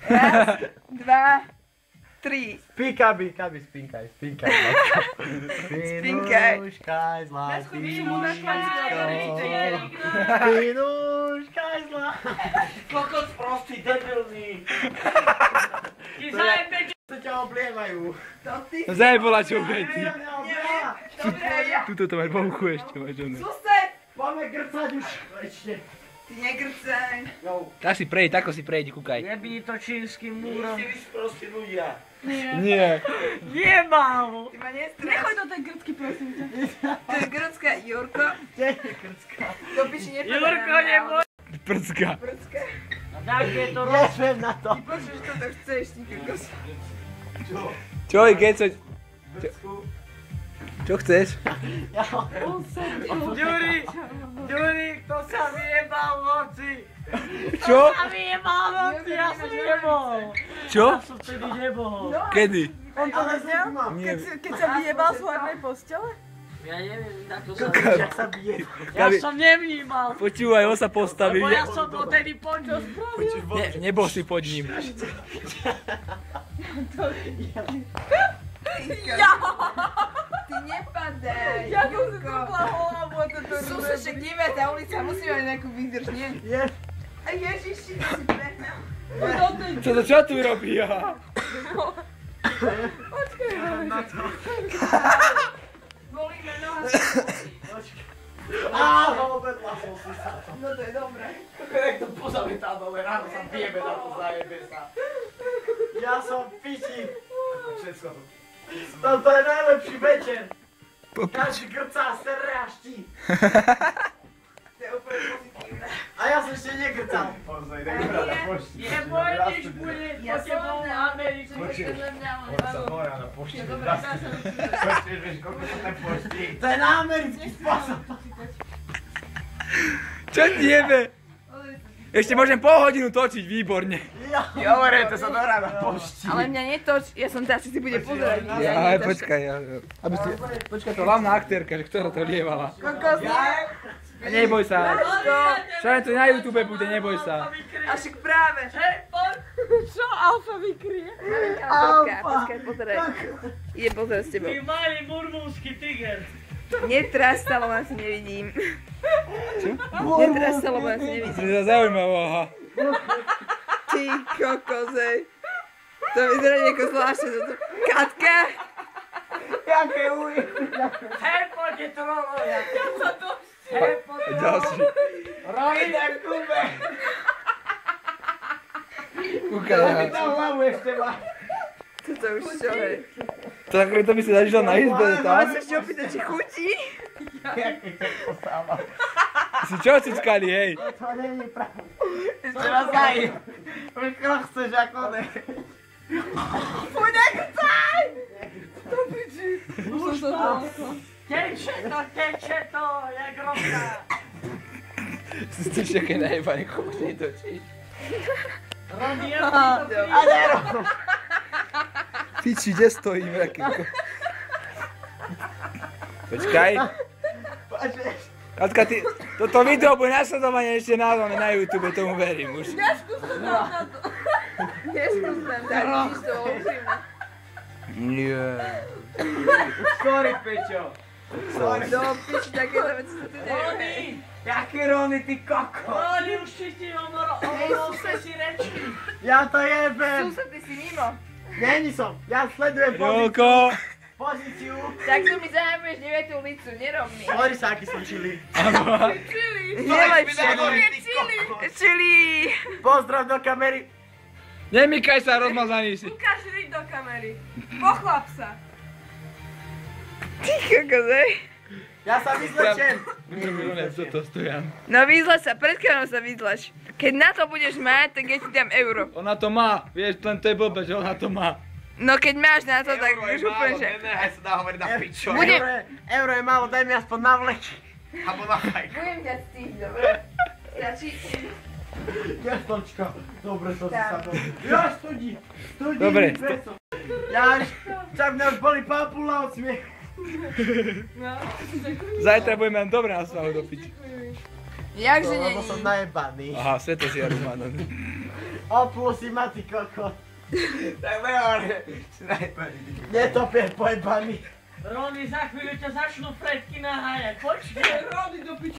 Raz, dva, tri. Kabi, spinkaj. Spinkaj. Spinuškaj zlatý. Spinuškaj zlatý. Kokos prostý, debilný. Ty zajebe, To ťa oblievajú. Zajebola čo Betty. Dobre, Tuto to máš po uchu ešte, máš ono. sused. Poďme grcať už. Ešte. Ty negrcaj. Tak si prejď, tako si prejď, kúkaj. Nebí to čínskym múrom. Vy ste sprostí ľudia. Nie. Jebal! Ty ma nestraš. Nechoď do tej grcky, prosím ťa. To je grcka Jurko. Kde je grcka? Do piči nepadá. Jurko, neboj! Prcka. Grcka. A tak je to Ješvem na to. Ty počuješ, čo to chceš, ty kokos. Čo, Geco? Čo chceš? Ďuri, kto sa vyjebal v noci? Čo? Kto sa vyjebal v noci? Ja som nebol. Čo? Ja som vtedy nebol. Kedy? On to vedel? Nie. Keď sa vyjebal z hlavnej postele? Ja neviem, tak to sa Jak sa bije. Ja som nevnímal. Počúvaj, on sa postaví. Lebo ja som dotedy počul. Nebol si pod ním. Ty nepadaj. Ja som si trpla hlavu a toto Sused, však 9. ulica, musíme mať nejakú výdrž, nie? Je. A ježiši, ty si prehnal. Čo tu robí? Bolí ma noha. Obedla som si sa. No to je dobré. Jak to pozametá dole, ráno sa bijeme na to, zajebe sa. Ja som v piči. Všetko to. Toto je najlepší večer. Každý grcá se ráští. To je úplne pozitívne. A ja som ešte negrcal. Pozaj, daj mi na pošti. Neboj, než bude po tebou v Ameriku. On sa mora na pošti. Počkej, vieš, koľko sa tam pošti. To je na americký spôsob. Čo ti jebe? Ešte môžem pol hodinu točiť, výborne. Dobre, to sa dorá na pošti. Ale mňa netoč, ja som teraz si bude pozerať. Aj, počkaj. Počkaj, to hlavná aktérka, že ktorá to lievala. Kokos, Neboj sa. Čo to na YouTube bude, neboj sa. a však práve. Čo Alfa vykrie? Počkaj, pozeraj. Ide pozerať s tebou. Ty malý murmúnsky tiger. Netrasta, lebo ja si nevidím. Netrasta, lebo ja si nevidím. To je zaujímavé, aha. Ty kokosej. To vyzerá nieko zvláštne. Katka! Jaké uj. Hej, poďte trolovia. Ďalší. Rojde kube. Kúkaj. Ty tam hlavu ešte má. Toto už čo, hej. To by si zažil na izbe, Mám tak? sa ešte opýtať, či chutí? Jaké to posáva. Si čo cickali, hej? To není pravda. Ešte raz daj. Už kto chceš ako ne. Fuj, nechcaj! Už som to Teče to, jak rovná. Si ste všetké najebané chutí točiť. Robí A nero. Piči, kde stojím, aký Počkaj. Katka, ty, toto video bude nasledovanie ešte na YouTube, tomu verím už. Neskús tam dať, vidíš to úprimne. Nie. Sorry, Peťo. Do piči, takéto veci sa tu dejú, hej. Jaký Rony, ty koko. Oni už ti omorol si reči. Ja to jebem. Sused, ty si mimo. Není som. Ja sledujem Jolko. pozíciu. Tak tu mi zahambuješ 9. ulicu, nerob mi. Hovorí sa, aký som čili. Nemaj čili. Pozdrav do kamery. Nemykaj sa, rozmazaný si. Ukáž riť do kamery. Pochlap sa. Ty kokos, hej. Ja sa vyzlečem. Toto stojan. No vyzlač sa, pred kamerou sa vyzlač. Keď na to budeš mať, tak ja ti dám euro. Ona to má, vieš, len to je blbé, že ona to má. No keď máš na to, tak už úplne, že... Nenehaj sa dá hovoriť na pičo. Budem- Euro je málo, daj mi aspoň na vleky. Abo na fajku. Budem ťa cítiť, dobre? Stačí? Jastočka. Dobre, to si sa dobre. Ja studí. Dobre. Ja, čak mňa už boli papula od smiechu. Zajtra budeme len dobre na svahu do piči. Jakže Lebo není? som najebaný. Aha, sveto si ja rozmádaný. Oplusy ma ty kokot. Tak veľa, snajper. Netopier pojebaný. Rony, za chvíľu ťa začnú fretky nahájať, počkej. Rody do piči.